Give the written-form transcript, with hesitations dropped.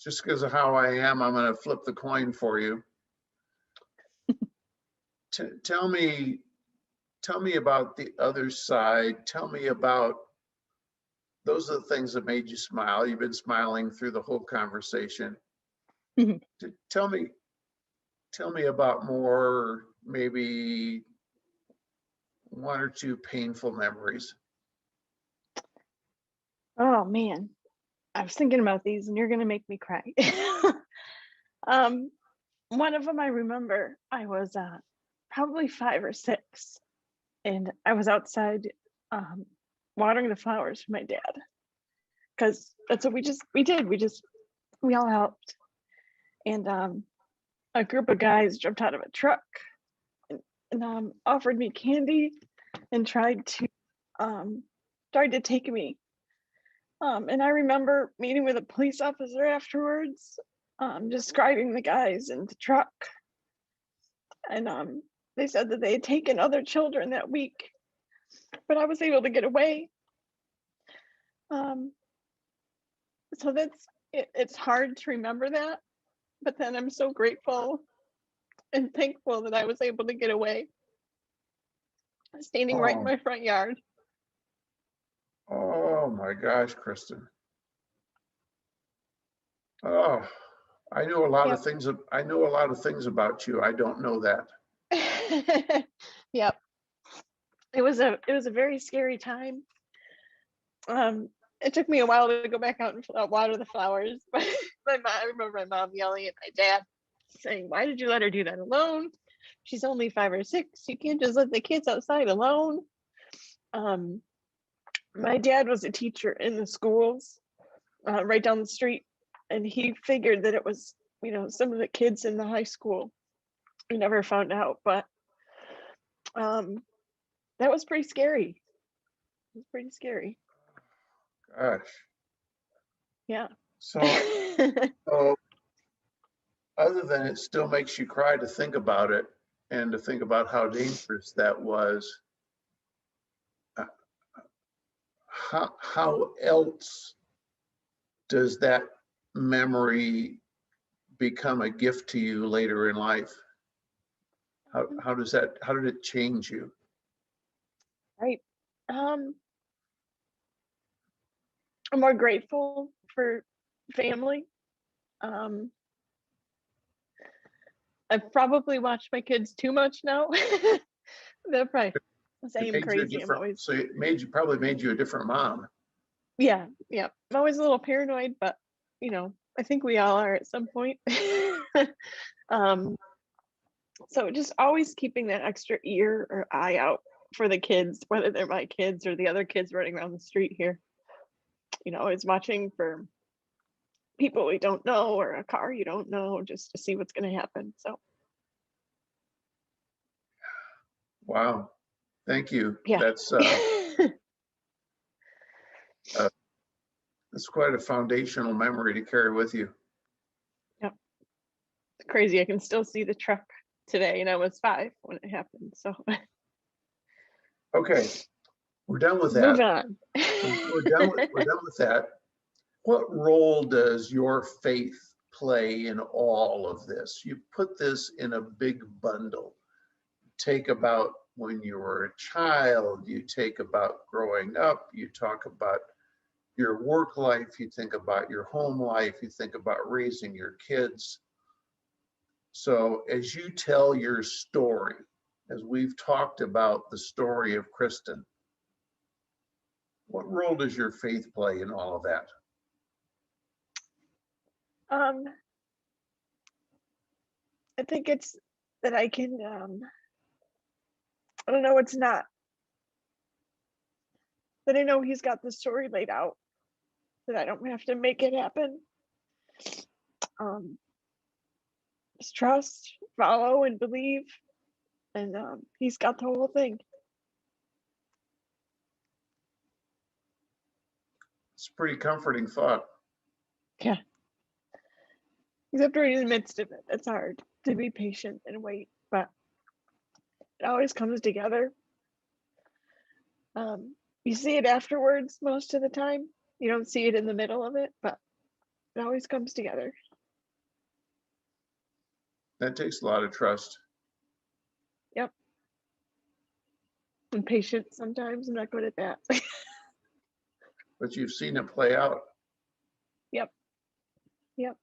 just because of how I am, I'm going to flip the coin for you. Tell me about the other side. Tell me about, those are the things that made you smile. You've been smiling through the whole conversation. Tell me about more, maybe one or two painful memories. Oh man, I was thinking about these and you're gonna make me cry. One of them I remember, I was probably 5 or 6, and I was outside watering the flowers for my dad, because that's what we did. We all helped, and a group of guys jumped out of a truck and offered me candy and tried to take me. And I remember meeting with a police officer afterwards, describing the guys in the truck, and they said that they had taken other children that week, but I was able to get away. So it's hard to remember that, but then I'm so grateful and thankful that I was able to get away, standing right in my front yard. Oh my gosh, Kristen. Oh, I know a lot of things. I know a lot of things about you. I don't know that. Yep. It was a very scary time. It took me a while to go back out and water the flowers, but I remember my mom yelling at my dad, saying, "Why did you let her do that alone? She's only 5 or 6. You can't just let the kids outside alone." My dad was a teacher in the schools right down the street, and he figured that it was, some of the kids in the high school. We never found out, but that was pretty scary. It was pretty scary. Gosh. Yeah. So other than it still makes you cry to think about it and to think about how dangerous that was, how else does that memory become a gift to you later in life? How did it change you? Right. I'm more grateful for family. I've probably watched my kids too much now. They're probably saying I'm crazy. I'm always, so it probably made you a different mom. Yeah. I'm always a little paranoid, but I think we all are at some point. So just always keeping that extra ear or eye out for the kids, whether they're my kids or the other kids running around the street here. Always watching for people we don't know or a car you don't know, just to see what's going to happen. So. Wow. Thank you. Yeah. That's quite a foundational memory to carry with you. Yep. It's crazy. I can still see the truck today, and I was 5 when it happened. So. Okay. We're done with that. Move on. We're done with that. What role does your faith play in all of this? You put this in a big bundle. Take about when you were a child, you take about growing up, you talk about your work life, you think about your home life, you think about raising your kids. So as you tell your story, as we've talked about the story of Kristen, what role does your faith play in all of that? I think it's that I can, I don't know, it's not. That I know he's got the story laid out, that I don't have to make it happen. Just trust, follow, and believe, and he's got the whole thing. It's a pretty comforting thought. Yeah. Except we're in the midst of it. It's hard to be patient and wait, but it always comes together. You see it afterwards most of the time. You don't see it in the middle of it, but It always comes together. That takes a lot of trust. Yep. And patience sometimes. I'm not good at that. But you've seen it play out. Yep. Yep.